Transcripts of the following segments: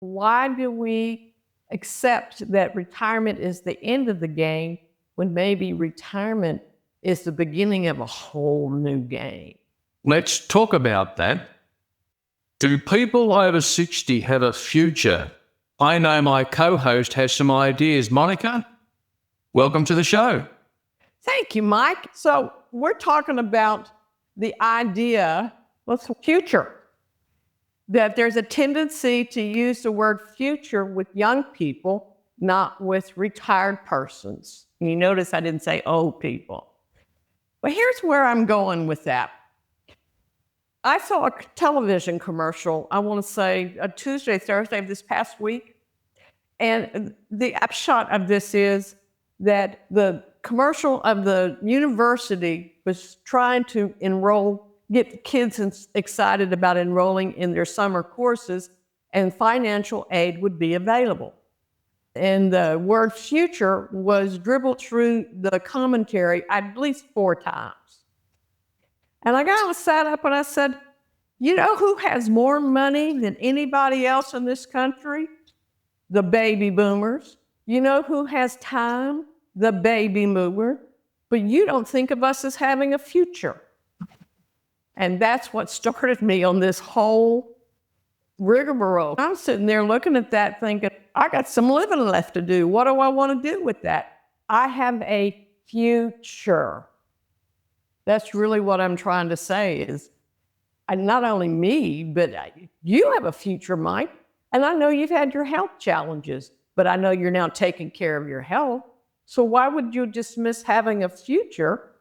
Why do we accept that retirement is the end of the game when maybe retirement is the beginning of a whole new game? Let's talk about that. Do people over 60 have a future? I know my co-host has some ideas. Monica, welcome to the show. Thank you, Mike. So we're talking about the idea, what's the future? That there's a tendency to use the word future with young people, not with retired persons. And you notice I didn't say old people. But here's where I'm going with that. I saw a television commercial, I want to say a Tuesday, Thursday of this past week. And the upshot of this is that the commercial of the university was trying to get kids excited about enrolling in their summer courses, and financial aid would be available. And the word future was dribbled through the commentary at least 4 times. And I sat up and I said, you know who has more money than anybody else in this country? The baby boomers. You know who has time? The baby boomer. But you don't think of us as having a future. And that's what started me on this whole rigmarole. I'm sitting there looking at that thinking, I got some living left to do. What do I want to do with that? I have a future. That's really what I'm trying to say is, not only me, but you have a future, Mike. And I know you've had your health challenges, but I know you're now taking care of your health. So why would you dismiss having a future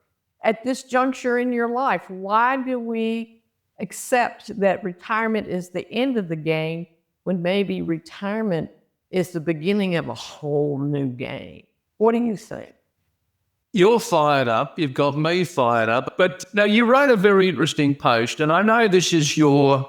at this juncture in your life? Why do we accept that retirement is the end of the game when maybe retirement is the beginning of a whole new game? What do you think? You're fired up. You've got me fired up. But now you wrote a very interesting post, and I know this is your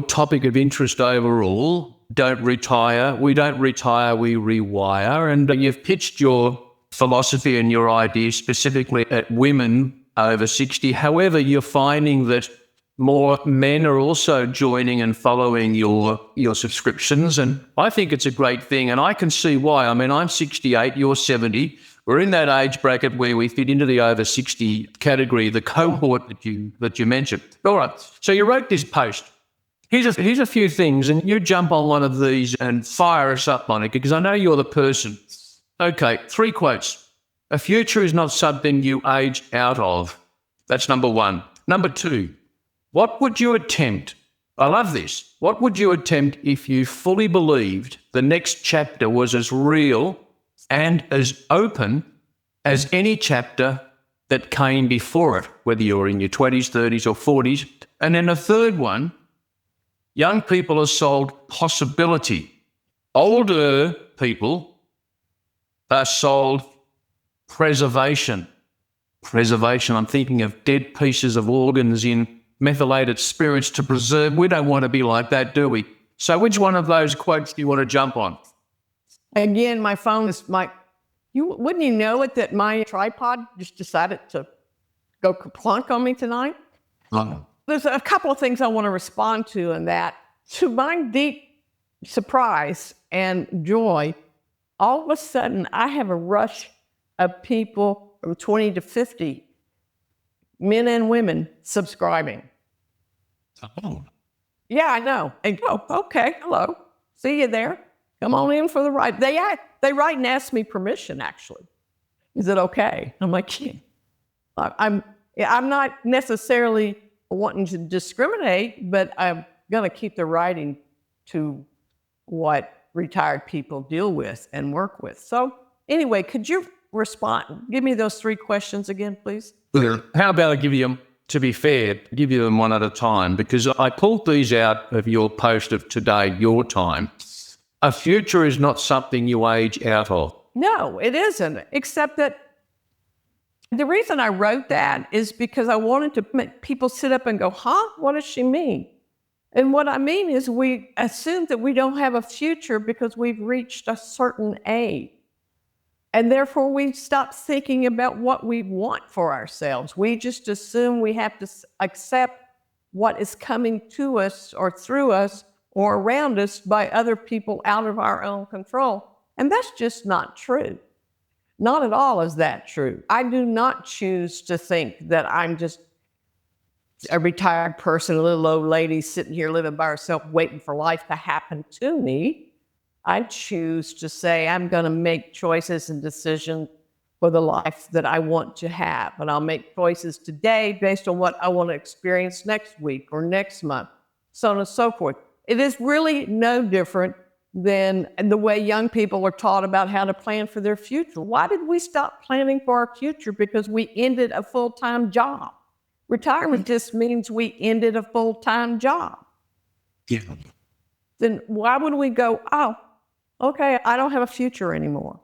topic of interest overall. Don't retire. We don't retire, we rewire. And you've pitched your philosophy and your ideas specifically at women over 60. However, you're finding that more men are also joining and following your subscriptions. And I think it's a great thing. And I can see why. I mean, I'm 68, you're 70. We're in that age bracket where we fit into the over 60 category, the cohort that you mentioned. All right. So you wrote this post. Here's a few things, and you jump on one of these and fire us up, Monica, because I know you're the person. Okay, 3 quotes. A future is not something you age out of. That's number 1. Number 2, what would you attempt? I love this. What would you attempt if you fully believed the next chapter was as real and as open as any chapter that came before it, whether you're in your 20s, 30s, or 40s? And then a third one, young people are sold possibility. Older people are sold preservation. Preservation, I'm thinking of dead pieces of organs in methylated spirits to preserve. We don't want to be like that, do we? So which one of those quotes do you want to jump on? Again, my phone is wouldn't you know it that my tripod just decided to go plunk on me tonight? There's a couple of things I want to respond to in that. To my deep surprise and joy, all of a sudden I have a rush of people from 20 to 50, men and women, subscribing. Oh. Yeah, I know. And go, okay, hello, see you there. Come on in for the ride. They write and ask me permission, actually. Is it okay? I'm like, yeah. I'm not necessarily wanting to discriminate, but I'm going to keep the writing to what retired people deal with and work with. So anyway, could you respond? Give me those 3 questions again, please. How about I give you them, to be fair, give you them one at a time, because I pulled these out of your post of today, your time. A future is not something you age out of. No, it isn't, except that the reason I wrote that is because I wanted to make people sit up and go, huh? What does she mean? And what I mean is we assume that we don't have a future because we've reached a certain age. And therefore, we stop thinking about what we want for ourselves. We just assume we have to accept what is coming to us or through us or around us by other people out of our own control. And that's just not true. Not at all is that true. I do not choose to think that I'm just a retired person, a little old lady sitting here living by herself, waiting for life to happen to me. I choose to say I'm going to make choices and decisions for the life that I want to have. And I'll make choices today based on what I want to experience next week or next month, so on and so forth. It is really no different than the way young people are taught about how to plan for their future. Why did we stop planning for our future? Because we ended a full-time job. Retirement just means we ended a full-time job. Yeah. Then why would we go, oh, okay, I don't have a future anymore?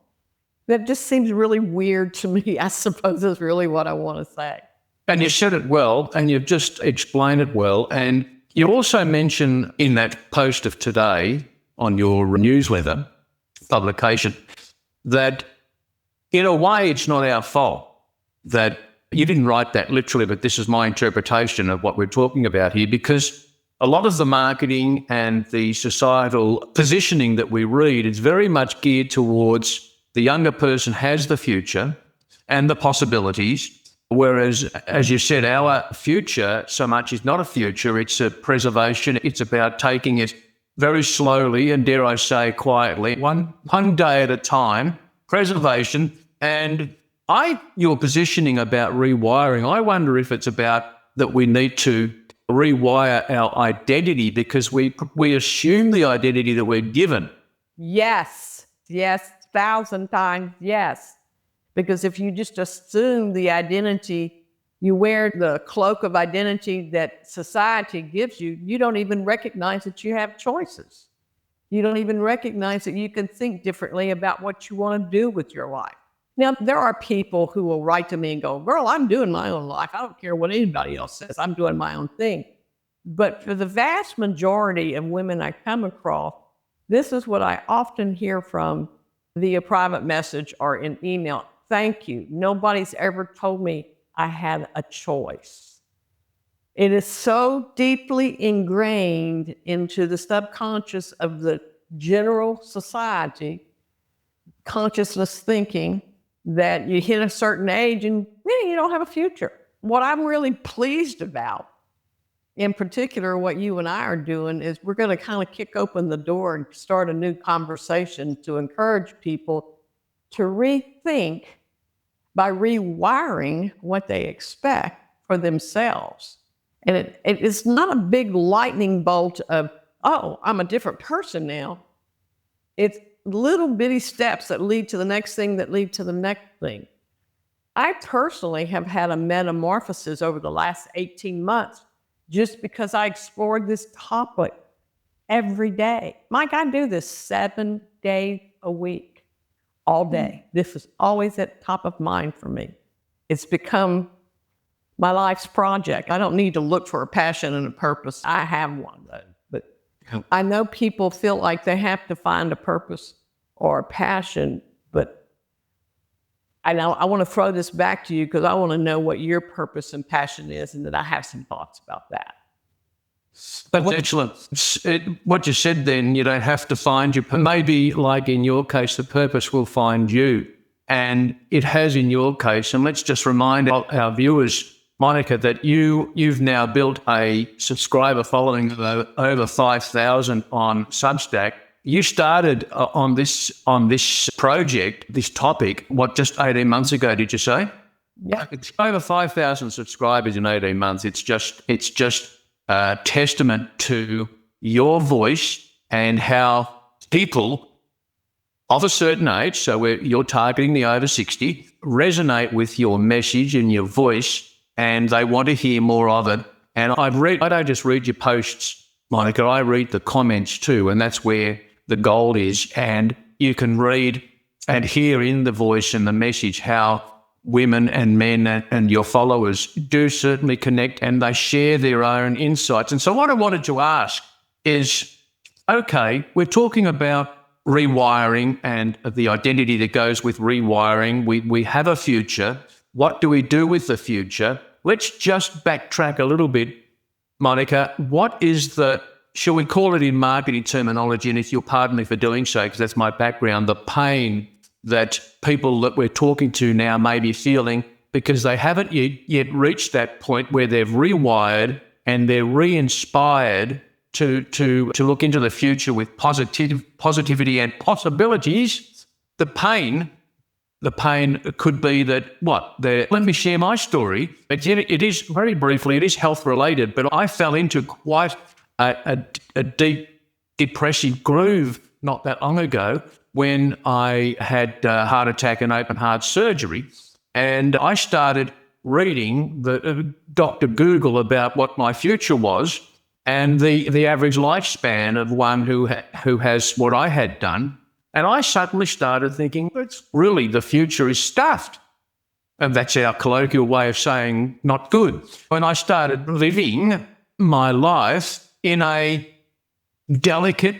That just seems really weird to me, I suppose is really what I want to say. And you said it well, and you've just explained it well. And you also mention in that post of today on your newsletter publication that in a way it's not our fault that you didn't write that literally, but this is my interpretation of what we're talking about here, because a lot of the marketing and the societal positioning that we read is very much geared towards the younger person has the future and the possibilities, whereas, as you said, our future so much is not a future, it's a preservation. It's about taking it very slowly and, dare I say, quietly, one day at a time, preservation. And your positioning about rewiring, I wonder if it's about that we need to rewire our identity because we assume the identity that we're given. Yes, 1,000 times yes. Because if you just assume the identity, you wear the cloak of identity that society gives you, you don't even recognize that you have choices. You don't even recognize that you can think differently about what you want to do with your life. Now, there are people who will write to me and go, girl, I'm doing my own life. I don't care what anybody else says. I'm doing my own thing. But for the vast majority of women I come across, this is what I often hear from via private message or in email. Thank you. Nobody's ever told me I had a choice. It is so deeply ingrained into the subconscious of the general society, consciousness thinking, that you hit a certain age and you don't have a future. What I'm really pleased about, in particular, what you and I are doing is we're going to kind of kick open the door and start a new conversation to encourage people to rethink by rewiring what they expect for themselves. And it is not a big lightning bolt of, oh, I'm a different person now. It's little bitty steps that lead to the next thing that lead to the next thing. I personally have had a metamorphosis over the last 18 months just because I explored this topic every day. Mike, I do this 7 days a week, all day. This is always at top of mind for me. It's become my life's project. I don't need to look for a passion and a purpose. I have one, though. But I know people feel like they have to find a purpose or a passion, but I want to throw this back to you because I want to know what your purpose and passion is, and that I have some thoughts about that. That's excellent. What you said then, you don't have to find your, maybe like in your case, the purpose will find you. And it has in your case, and let's just remind our viewers, Monica, that you've now built a subscriber following of over 5,000 on Substack. You started on this project, this topic, just 18 months ago, did you say? Yeah. It's over 5,000 subscribers in 18 months. It's just a testament to your voice and how people of a certain age, so you're targeting the over 60, resonate with your message and your voice, and they want to hear more of it. And I don't just read your posts, Monica, I read the comments too, and that's where the gold is. And you can read and hear in the voice and the message how women and men and your followers do certainly connect, and they share their own insights. And so what I wanted to ask is, okay, we're talking about rewiring and the identity that goes with rewiring. We have a future. What do we do with the future? Let's just backtrack a little bit, Monica. What is the shall we call it in marketing terminology, and if you'll pardon me for doing so, because that's my background, the pain that people that we're talking to now may be feeling because they haven't yet reached that point where they've rewired and they're re-inspired to look into the future with positivity and possibilities. The pain could be that let me share my story. It is, very briefly, it is health related, but I fell into quite a deep depressive groove not that long ago when I had a heart attack and open heart surgery. And I started reading the Dr. Google about what my future was and the average lifespan of one who has what I had done. And I suddenly started thinking, it's really, the future is stuffed. And that's our colloquial way of saying not good. When I started living my life in a delicate,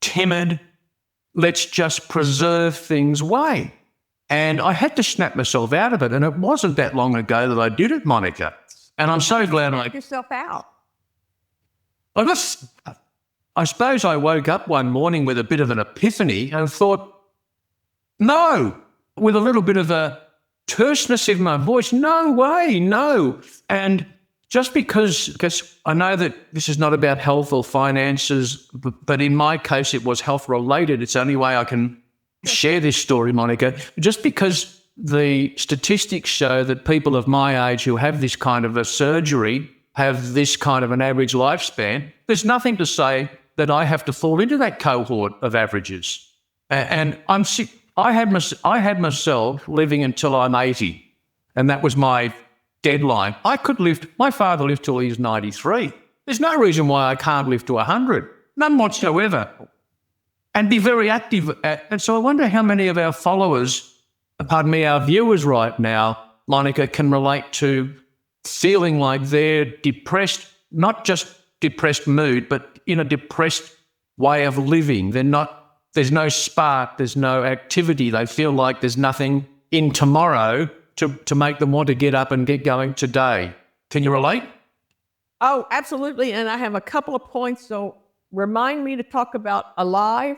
timid, let's just preserve things way. And I had to snap myself out of it. And it wasn't that long ago that I did it, Monica. And I'm so glad Knock yourself out. I suppose I woke up one morning with a bit of an epiphany and thought, no, with a little bit of a terseness in my voice, no way, no. And just because I know that this is not about health or finances, but in my case it was health related. It's the only way I can share this story, Monica. Just because the statistics show that people of my age who have this kind of a surgery have this kind of an average lifespan, there's nothing to say that I have to fall into that cohort of averages. And I'm sick. I had myself living until I'm 80, and that was my deadline. My father lived till he was 93. There's no reason why I can't live to 100, none whatsoever, and be very active. And so I wonder how many of our followers, our viewers right now, Monica, can relate to feeling like they're depressed, not just depressed mood, but in a depressed way of living. There's no spark, there's no activity. They feel like there's nothing in tomorrow to make them want to get up and get going today. Can you relate? Oh, absolutely. And I have a couple of points. So remind me to talk about alive,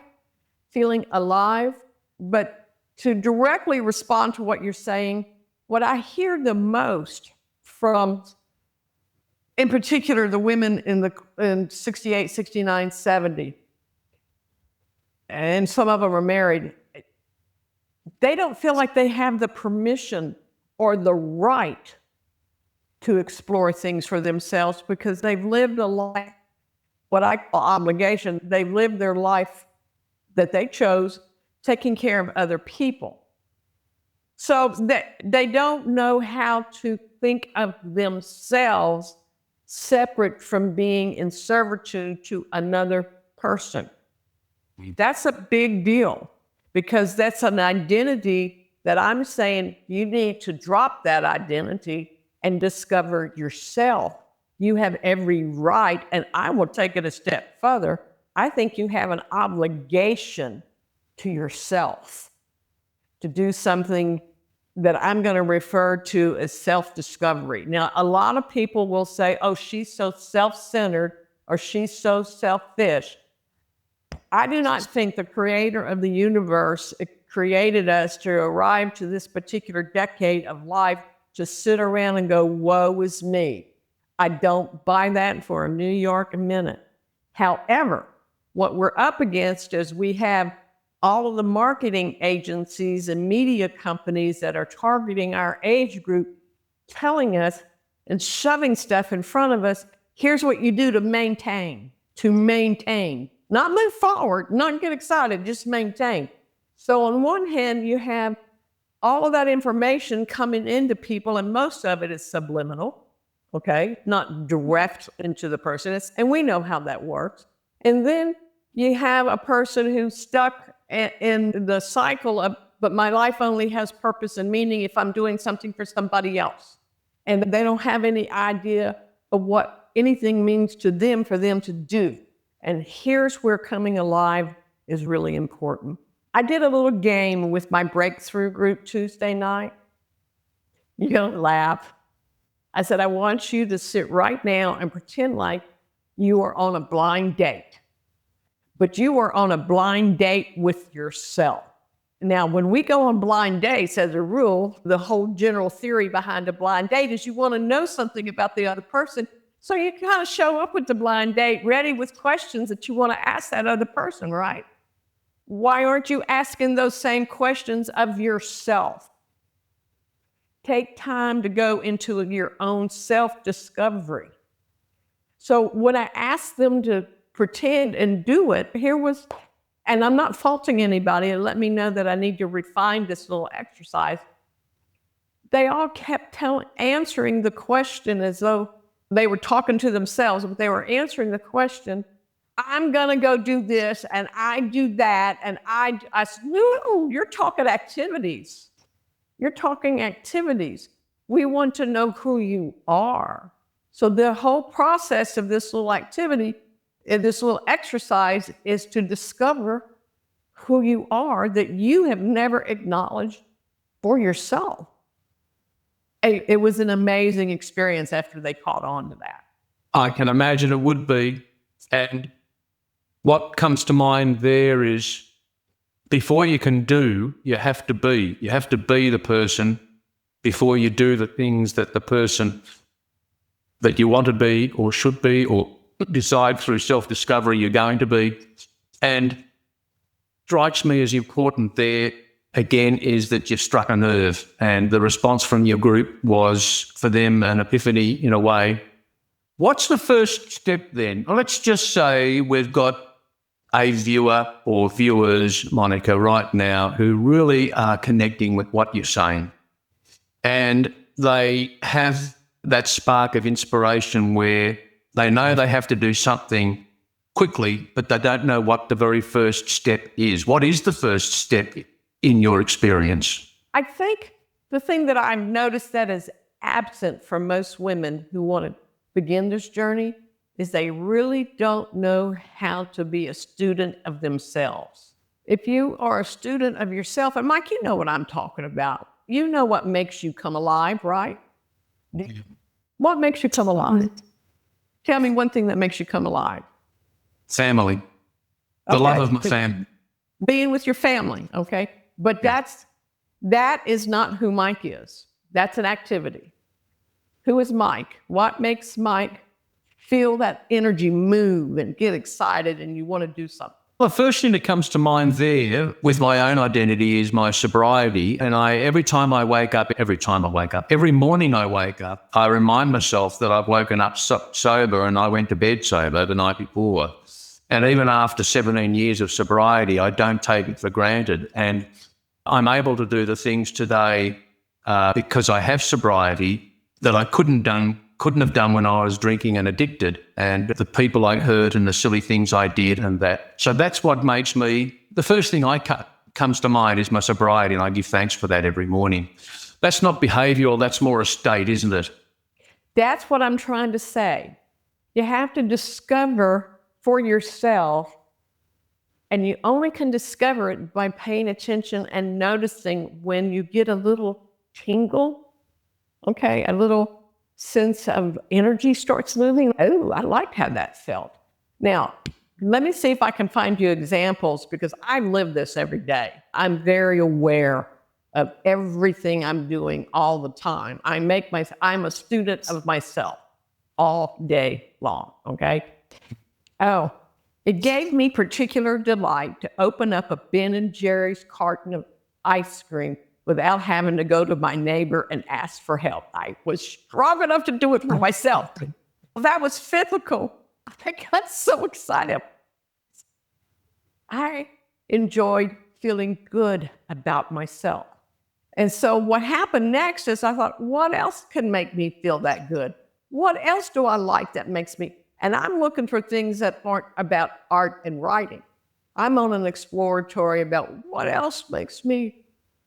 feeling alive. But to directly respond to what you're saying, what I hear the most from, in particular, the women in 68, 69, 70, and some of them are married, they don't feel like they have the permission or the right to explore things for themselves because they've lived a life, what I call obligation. They've lived their life that they chose, taking care of other people. So they don't know how to think of themselves separate from being in servitude to another person. That's a big deal because that's an identity that I'm saying you need to drop that identity and discover yourself. You have every right, and I will take it a step further. I think you have an obligation to yourself to do something that I'm going to refer to as self-discovery. Now, a lot of people will say, oh, she's so self-centered or she's so selfish. I do not think the creator of the universe created us to arrive to this particular decade of life to sit around and go, woe is me. I don't buy that for a New York minute. However, what we're up against is we have all of the marketing agencies and media companies that are targeting our age group, telling us and shoving stuff in front of us. Here's what you do to maintain, not move forward, not get excited, just maintain. So on one hand, you have all of that information coming into people, and most of it is subliminal, okay? Not direct into the person, and we know how that works. And then you have a person who's stuck in the cycle of, but my life only has purpose and meaning if I'm doing something for somebody else. And they don't have any idea of what anything means to them for them to do. And here's where coming alive is really important. I did a little game with my breakthrough group Tuesday night. You're gonna laugh. I said, I want you to sit right now and pretend like You are on a blind date, but you are on a blind date with yourself. Now, when we go on blind dates, as a rule, the whole general theory behind a blind date is you want to know something about the other person. So you kind of show up with the blind date ready with questions that you want to ask that other person, right? Why aren't you asking those same questions of yourself? Take time to go into your own self-discovery. So when I asked them to pretend and do it, and I'm not faulting anybody, and let me know that I need to refine this little exercise. They all kept answering the question as though they were talking to themselves, but they were answering the question, I'm going to go do this, and I do that, and I said, no, you're talking activities. You're talking activities. We want to know who you are. So the whole process of this little activity, this little exercise, is to discover who you are that you have never acknowledged for yourself. It was an amazing experience after they caught on to that. I can imagine it would be. And what comes to mind there is, before you can do, you have to be. You have to be the person before you do the things that the person that you want to be or should be or decide through self-discovery you're going to be. And strikes me as important there, again, is that you've struck a nerve. And the response from your group was, for them, an epiphany in a way. What's the first step then? Well, let's just say we've got a viewer or viewers, Monica, right now, who really are connecting with what you're saying. And they have that spark of inspiration where they know they have to do something quickly, but they don't know what the very first step is. What is the first step in your experience? I think the thing that I've noticed that is absent from most women who want to begin this journey is they really don't know how to be a student of themselves. If you are a student of yourself, and Mike, you know what I'm talking about. You know what makes you come alive, right? Yeah. What makes you come alive? Tell me one thing that makes you come alive. Family. The love of my family. Being with your family, okay? But that is not who Mike is. That's an activity. Who is Mike? What makes Mike feel that energy move and get excited and you want to do something? Well, the first thing that comes to mind there with my own identity is my sobriety. And every morning I wake up, I remind myself that I've woken up sober and I went to bed sober the night before. And even after 17 years of sobriety, I don't take it for granted. And I'm able to do the things today because I have sobriety that I couldn't have done when I was drinking and addicted, and the people I hurt and the silly things I did and that. So that's what makes me, the first thing comes to mind is my sobriety, and I give thanks for that every morning. That's not behavioural, that's more a state, isn't it? That's what I'm trying to say. You have to discover for yourself, and you only can discover it by paying attention and noticing when you get a little tingle, okay, a little sense of energy starts moving. Oh, I liked how that felt. Now, let me see if I can find you examples, because I live this every day. I'm very aware of everything I'm doing all the time. I'm a student of myself all day long, okay? Oh, it gave me particular delight to open up a Ben & Jerry's carton of ice cream without having to go to my neighbor and ask for help. I was strong enough to do it for myself. That was physical. I got so excited. I enjoyed feeling good about myself. And so what happened next is I thought, what else can make me feel that good? What else do I like that makes me? And I'm looking for things that aren't about art and writing. I'm on an exploratory about what else makes me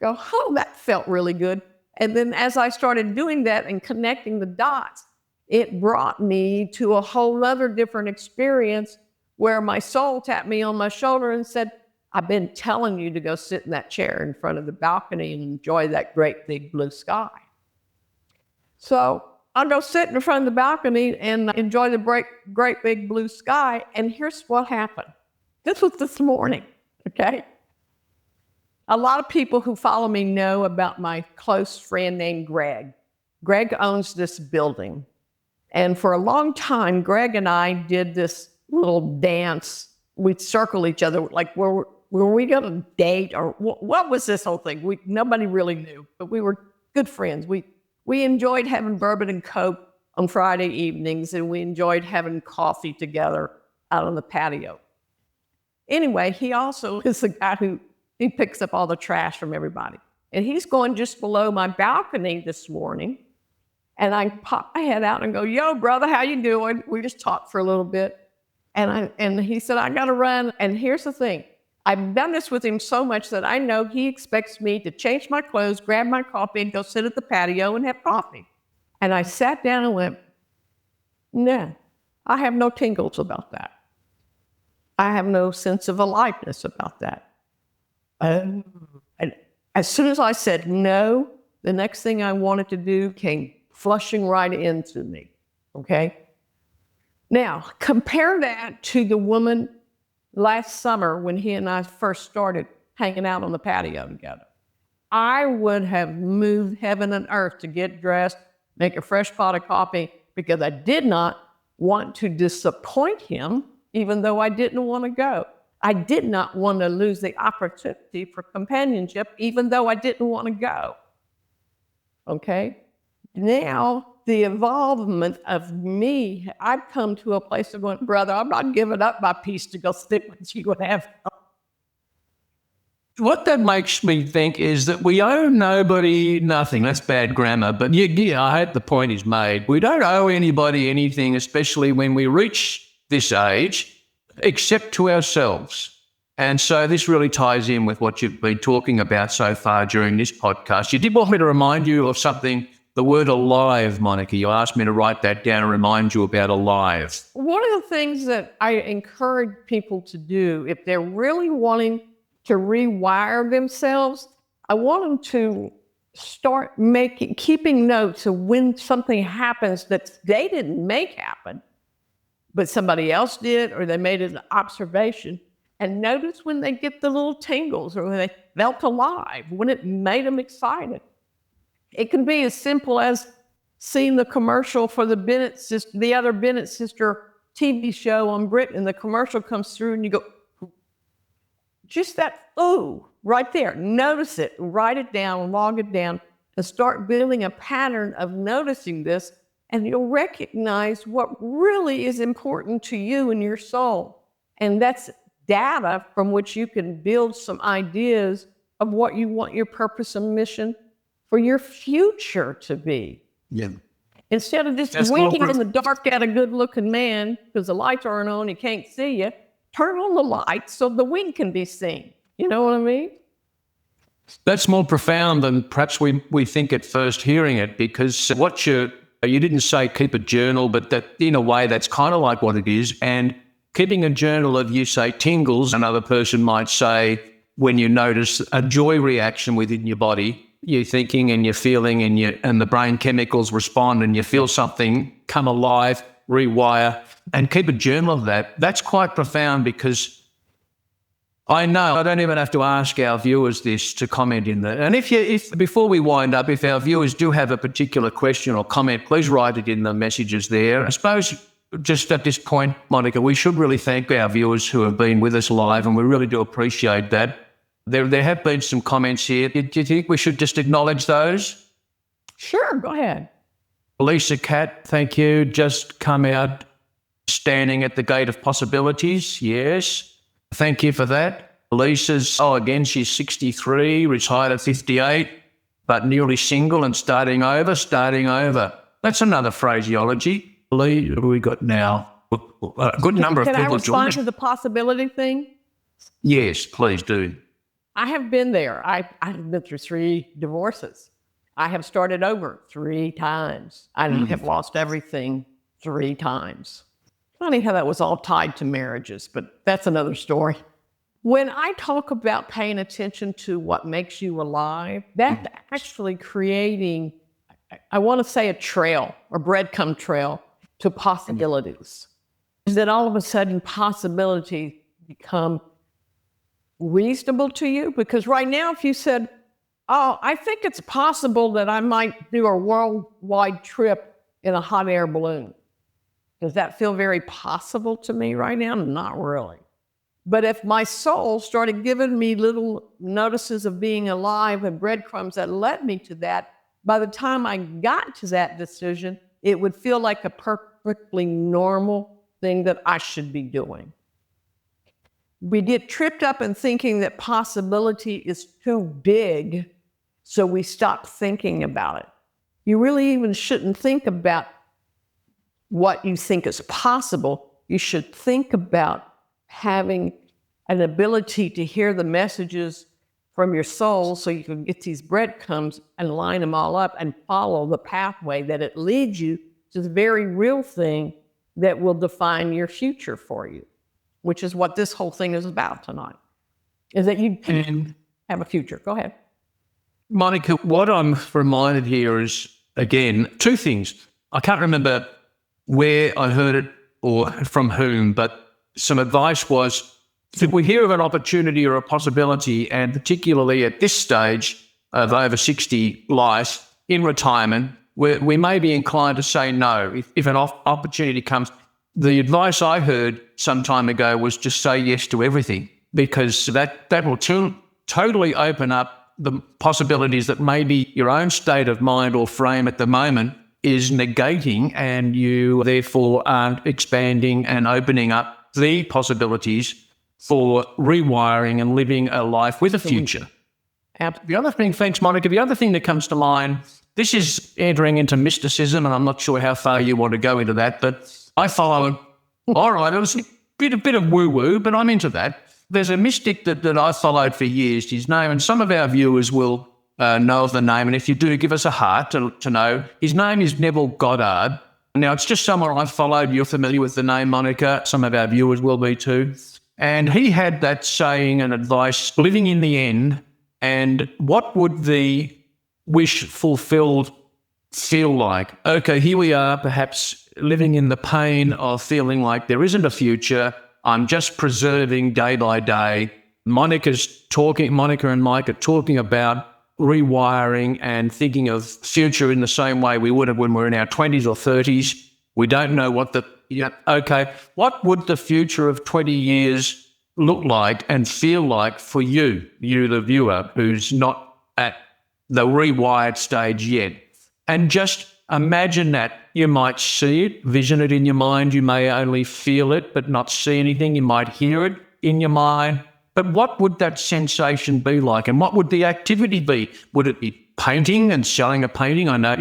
go, oh, that felt really good. And then as I started doing that and connecting the dots, it brought me to a whole other different experience where my soul tapped me on my shoulder and said, I've been telling you to go sit in that chair in front of the balcony and enjoy that great big blue sky. So I'll go sit in front of the balcony and enjoy the great big blue sky. And here's what happened. This was this morning, okay? A lot of people who follow me know about my close friend named Greg. Greg owns this building. And for a long time, Greg and I did this little dance. We'd circle each other, like, were we going to date? Or what was this whole thing? Nobody really knew, but we were good friends. We enjoyed having bourbon and Coke on Friday evenings, and we enjoyed having coffee together out on the patio. Anyway, he also is the guy who he picks up all the trash from everybody. And he's going just below my balcony this morning. And I pop my head out and go, yo, brother, how you doing? We just talked for a little bit. And he said, I got to run. And here's the thing. I've done this with him so much that I know he expects me to change my clothes, grab my coffee, and go sit at the patio and have coffee. And I sat down and went, nah, I have no tingles about that. I have no sense of aliveness about that. And as soon as I said no, the next thing I wanted to do came flushing right into me, okay? Now, compare that to the woman last summer when he and I first started hanging out on the patio together. I would have moved heaven and earth to get dressed, make a fresh pot of coffee, because I did not want to disappoint him, even though I didn't want to go. I did not want to lose the opportunity for companionship, even though I didn't want to go. Okay? Now, the involvement of me, I've come to a place of going, brother, I'm not giving up my peace to go sit with you and have. What that makes me think is that we owe nobody nothing. That's bad grammar, but yeah, I hope the point is made. We don't owe anybody anything, especially when we reach this age, except to ourselves. And so this really ties in with what you've been talking about so far during this podcast. You did want me to remind you of something, the word alive, Monica. You asked me to write that down and remind you about alive. One of the things that I encourage people to do, if they're really wanting to rewire themselves, I want them to start keeping notes of when something happens that they didn't make happen, but somebody else did, or they made an observation. And notice when they get the little tingles, or when they felt alive, when it made them excited. It can be as simple as seeing the commercial for the other Bennett sister TV show on Britain, and the commercial comes through and you go, just that, ooh, right there. Notice it, write it down, log it down, and start building a pattern of noticing this, and you'll recognize what really is important to you and your soul. And that's data from which you can build some ideas of what you want your purpose and mission for your future to be. Yeah. Instead of just winking in the dark at a good-looking man because the lights aren't on, he can't see you, turn on the lights so the wing can be seen. You know what I mean? That's more profound than perhaps we think at first hearing it, because what you didn't say keep a journal, but that in a way that's kind of like what it is. And keeping a journal of, you say, tingles, another person might say when you notice a joy reaction within your body, you're thinking and you're feeling and the brain chemicals respond and you feel something come alive, rewire, and keep a journal of that. That's quite profound, because I know I don't even have to ask our viewers this to comment in that. And if before we wind up, if our viewers do have a particular question or comment, please write it in the messages there. I suppose just at this point, Monica, we should really thank our viewers who have been with us live, and we really do appreciate that. There have been some comments here. Do you think we should just acknowledge those? Sure, go ahead. Lisa Cat, thank you. Just come out standing at the gate of possibilities. Yes. Thank you for that. Lisa's, again, she's 63, retired at 58, but newly single and starting over. That's another phraseology. Lee, what have we got now? A good number of people Can I respond joined. to the possibility thing? Yes, please do. I have been there. I've been through 3 divorces. I have started over 3 times. I have lost everything 3 times. Funny how that was all tied to marriages, but that's another story. When I talk about paying attention to what makes you alive, that's actually creating I want to say a trail or breadcrumb trail to possibilities. Is that all of a sudden possibilities become reasonable to you? Because right now, if you said, oh, I think it's possible that I might do a worldwide trip in a hot air balloon. Does that feel very possible to me right now? Not really. But if my soul started giving me little notices of being alive and breadcrumbs that led me to that, by the time I got to that decision, it would feel like a perfectly normal thing that I should be doing. We get tripped up in thinking that possibility is too big, so we stop thinking about it. You really even shouldn't think about what you think is possible. You should think about having an ability to hear the messages from your soul so you can get these breadcrumbs and line them all up and follow the pathway that it leads you to the very real thing that will define your future for you, which is what this whole thing is about tonight, is that you can have a future. Go ahead. Monica, what I'm reminded here is, again, two things. I can't remember where I heard it or from whom, but some advice was, if we hear of an opportunity or a possibility, and particularly at this stage of over 60 life in retirement, we may be inclined to say no. If an opportunity comes, the advice I heard some time ago was just say yes to everything, because that will totally open up the possibilities that maybe your own state of mind or frame at the moment is negating, and you therefore aren't expanding and opening up the possibilities for rewiring and living a life with a future. The other thing, thanks, Monica, the other thing that comes to mind, this is entering into mysticism, and I'm not sure how far you want to go into that, but I follow, all right, it was a bit of woo-woo, but I'm into that. There's a mystic that I followed for years, his name, and some of our viewers will know of the name, and if you do, give us a heart to know. His name is Neville Goddard. Now, it's just someone I followed. You're familiar with the name, Monica. Some of our viewers will be too. And he had that saying and advice, living in the end, and what would the wish fulfilled feel like? Okay, here we are, perhaps living in the pain of feeling like there isn't a future. I'm just preserving day by day. Monica and Mike are talking about rewiring and thinking of future in the same way we would have when we're in our 20s or 30s. We don't know what what would the future of 20 years look like and feel like for you, the viewer, who's not at the rewired stage yet? And just imagine that. You might see it, vision it in your mind. You may only feel it, but not see anything. You might hear it in your mind. But what would that sensation be like? And what would the activity be? Would it be painting and selling a painting? I know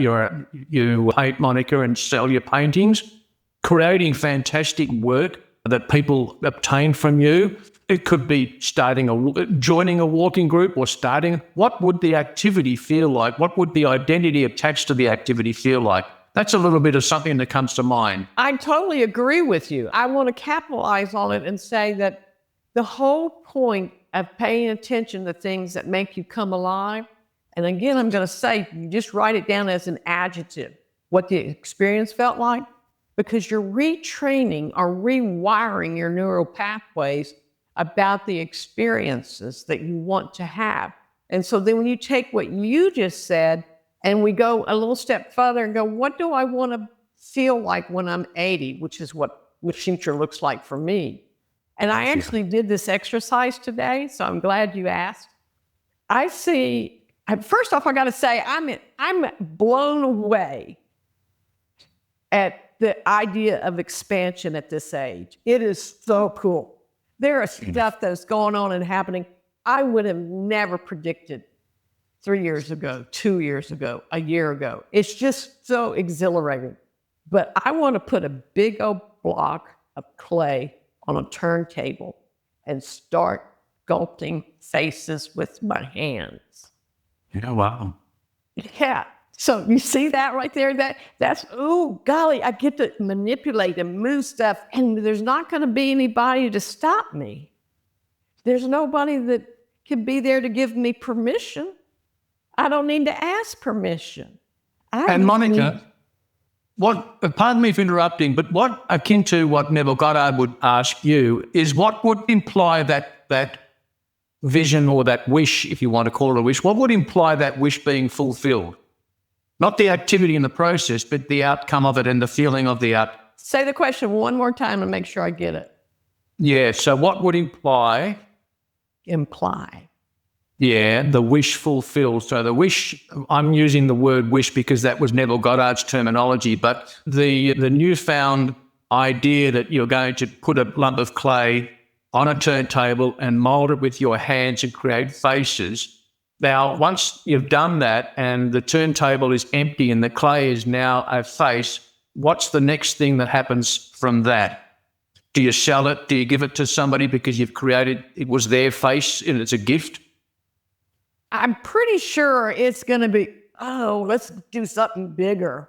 you paint, Monica, and sell your paintings. Creating fantastic work that people obtain from you. It could be joining a walking group or starting. What would the activity feel like? What would the identity attached to the activity feel like? That's a little bit of something that comes to mind. I totally agree with you. I want to capitalize on it and say that the whole point of paying attention to things that make you come alive, and again, I'm going to say, you just write it down as an adjective, what the experience felt like, because you're retraining or rewiring your neural pathways about the experiences that you want to have. And so then when you take what you just said and we go a little step further and go, what do I want to feel like when I'm 80, which is what future looks like for me. And I actually did this exercise today, so I'm glad you asked. I see, first off, I got to say, I'm blown away at the idea of expansion at this age. It is so cool. There is stuff that's going on and happening I would have never predicted 3 years ago, 2 years ago, a year ago. It's just so exhilarating. But I want to put a big old block of clay on a turntable and start sculpting faces with my hands. Yeah, wow. Yeah. So you see that right there? That's, oh, golly, I get to manipulate and move stuff, and there's not going to be anybody to stop me. There's nobody that can be there to give me permission. I don't need to ask permission. And Monica, pardon me for interrupting, but what akin to what Neville Goddard would ask you is what would imply that vision or that wish, if you want to call it a wish, what would imply that wish being fulfilled? Not the activity in the process, but the outcome of it and the feeling of the outcome. Say the question one more time and make sure I get it. Yeah, so what would imply? Imply. Yeah, the wish fulfilled. So the wish, I'm using the word wish because that was Neville Goddard's terminology, but the newfound idea that you're going to put a lump of clay on a turntable and mold it with your hands and create faces. Now, once you've done that and the turntable is empty and the clay is now a face, what's the next thing that happens from that? Do you sell it? Do you give it to somebody because you've created, it was their face and it's a gift? I'm pretty sure it's going to be, oh, let's do something bigger.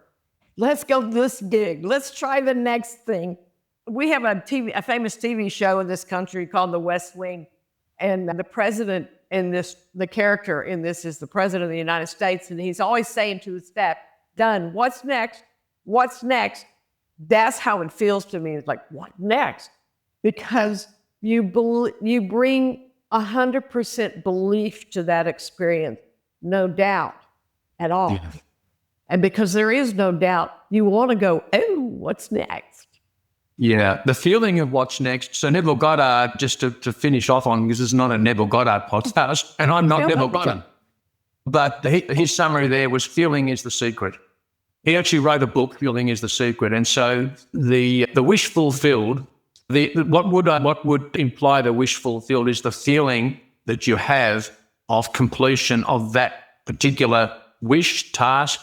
Let's go this big. Let's try the next thing. We have a famous TV show in this country called The West Wing. And the president in this, the character in this is the president of the United States. And he's always saying to his staff, done, what's next? What's next? That's how it feels to me. It's like, what next? Because you bring 100% belief to that experience, no doubt at all. Yeah. And because there is no doubt, you want to go, oh, what's next? Yeah, the feeling of what's next. So Neville Goddard, just to finish off on, because this is not a Neville Goddard podcast, and I'm not Neville Goddard, but his summary there was feeling is the secret. He actually wrote a book, Feeling is the Secret. And so the wish fulfilled, what would imply the wish fulfilled is the feeling that you have of completion of that particular wish, task,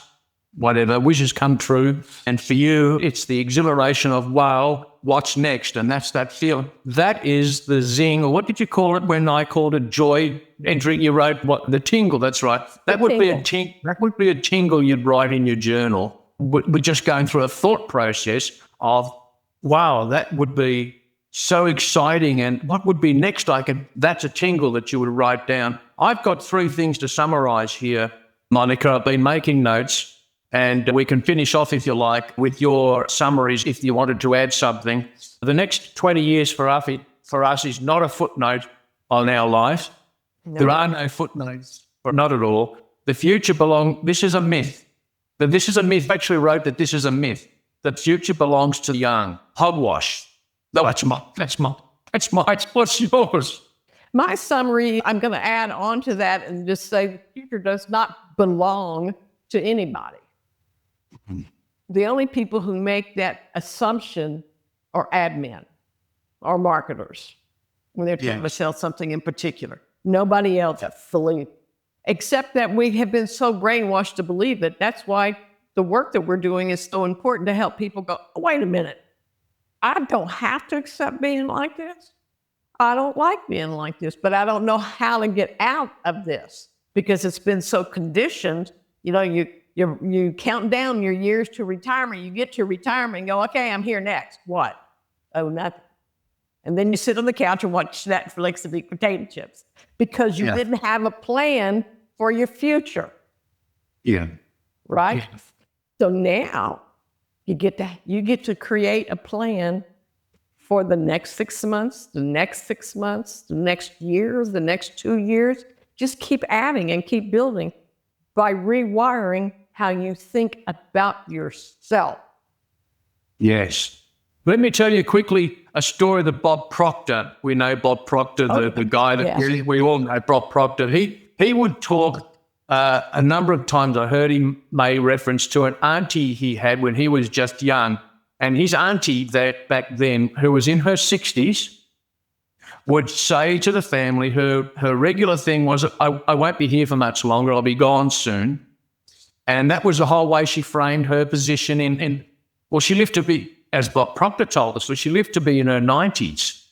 whatever, wishes come true. And for you, it's the exhilaration of, wow, what's next? And that's that feeling. That is the zing, or what did you call it when I called it joy entry? You wrote what? The tingle, that's right. That would be a tingle you'd write in your journal. We're just going through a thought process of, wow, that would be so exciting. And what would be next? That's a tingle that you would write down. I've got 3 things to summarize here, Monica. I've been making notes. And we can finish off, if you like, with your summaries if you wanted to add something. The next 20 years for us is not a footnote on our life. No. There are no footnotes, not at all. The future this is a myth. This is a myth. I actually wrote that this is a myth. The future belongs to the young. Hogwash. No, that's mine. What's yours? My summary, I'm going to add on to that and just say the future does not belong to anybody. The only people who make that assumption are admin or marketers when they're trying to sell something in particular. Nobody else fully, except that we have been so brainwashed to believe it. That's why the work that we're doing is so important, to help people go, oh, wait a minute. I don't have to accept being like this. I don't like being like this, but I don't know how to get out of this because it's been so conditioned. You know, you count down your years to retirement. You get to retirement and go, okay, I'm here next. What? Oh, nothing. And then you sit on the couch and watch Netflix and eat potato chips because you didn't have a plan for your future. Yeah. Right? Yeah. So now you get to create a plan for the next 6 months, the next 6 months, the next year, the next 2 years. Just keep adding and keep building by rewiring how you think about yourself. Yes. Let me tell you quickly a story that Bob Proctor, we know Bob Proctor, the guy that we all know, Bob Proctor. He would talk a number of times. I heard him make reference to an auntie he had when he was just young. And his auntie that back then, who was in her 60s, would say to the family, her regular thing was, I won't be here for much longer, I'll be gone soon. And that was the whole way she framed her position well, she lived to be, as Bob Proctor told us, she lived to be in her 90s.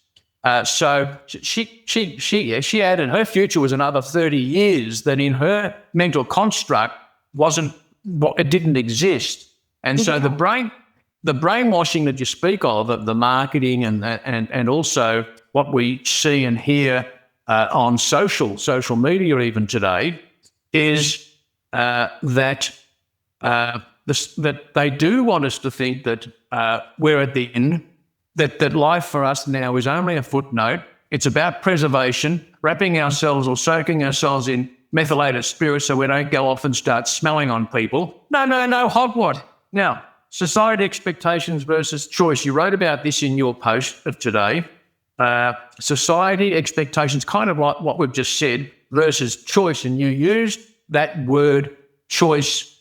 So she added her future was another 30 years that in her mental construct it didn't exist. And so the brainwashing that you speak of the marketing and also what we see and hear on social media even today is that that they do want us to think that we're at the end, that life for us now is only a footnote. It's about preservation, wrapping ourselves or soaking ourselves in methylated spirits so we don't go off and start smelling on people. No, hot what? Now, society expectations versus choice. You wrote about this in your post of today. Society expectations, kind of like what we've just said, versus choice. And you used that word choice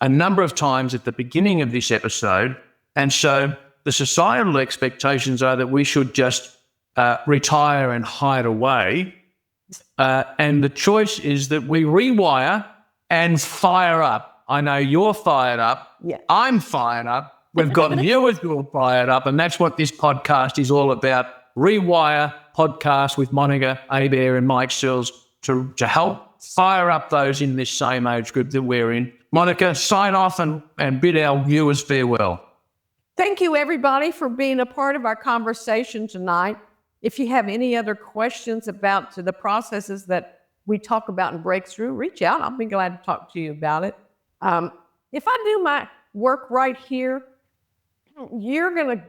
a number of times at the beginning of this episode. And so the societal expectations are that we should just retire and hide away. And the choice is that we rewire and fire up. I know you're fired up. Yeah. I'm fired up. We've got viewers who are fired up. And that's what this podcast is all about. Rewire podcast with Monica Abear and Mike Sills to help fire up those in this same age group that we're in. Monica, sign off and bid our viewers farewell. Thank you, everybody, for being a part of our conversation tonight. If you have any other questions about the processes that we talk about in Breakthrough, reach out. I'll be glad to talk to you about it. If I do my work right here, you're going to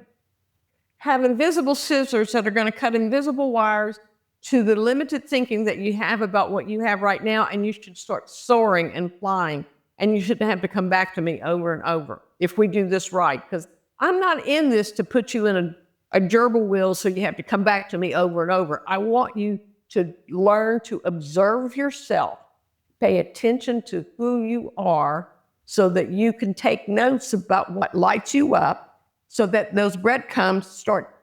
have invisible scissors that are going to cut invisible wires to the limited thinking that you have about what you have right now, and you should start soaring and flying, and you shouldn't have to come back to me over and over if we do this right, because I'm not in this to put you in a gerbil wheel so you have to come back to me over and over. I want you to learn to observe yourself, pay attention to who you are so that you can take notes about what lights you up, so that those breadcrumbs start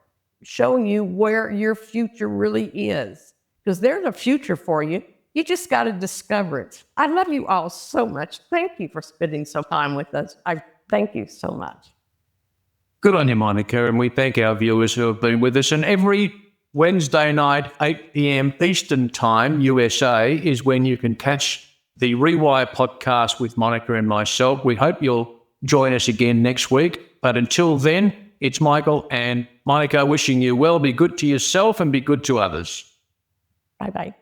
showing you where your future really is. Because there's a future for you. You just got to discover it. I love you all so much. Thank you for spending some time with us. I thank you so much. Good on you, Monica. And we thank our viewers who have been with us. And every Wednesday night, 8 p.m. Eastern Time, USA, is when you can catch the Rewire podcast with Monica and myself. We hope you'll join us again next week. But until then, it's Michael and Monica wishing you well. Be good to yourself and be good to others. Bye-bye.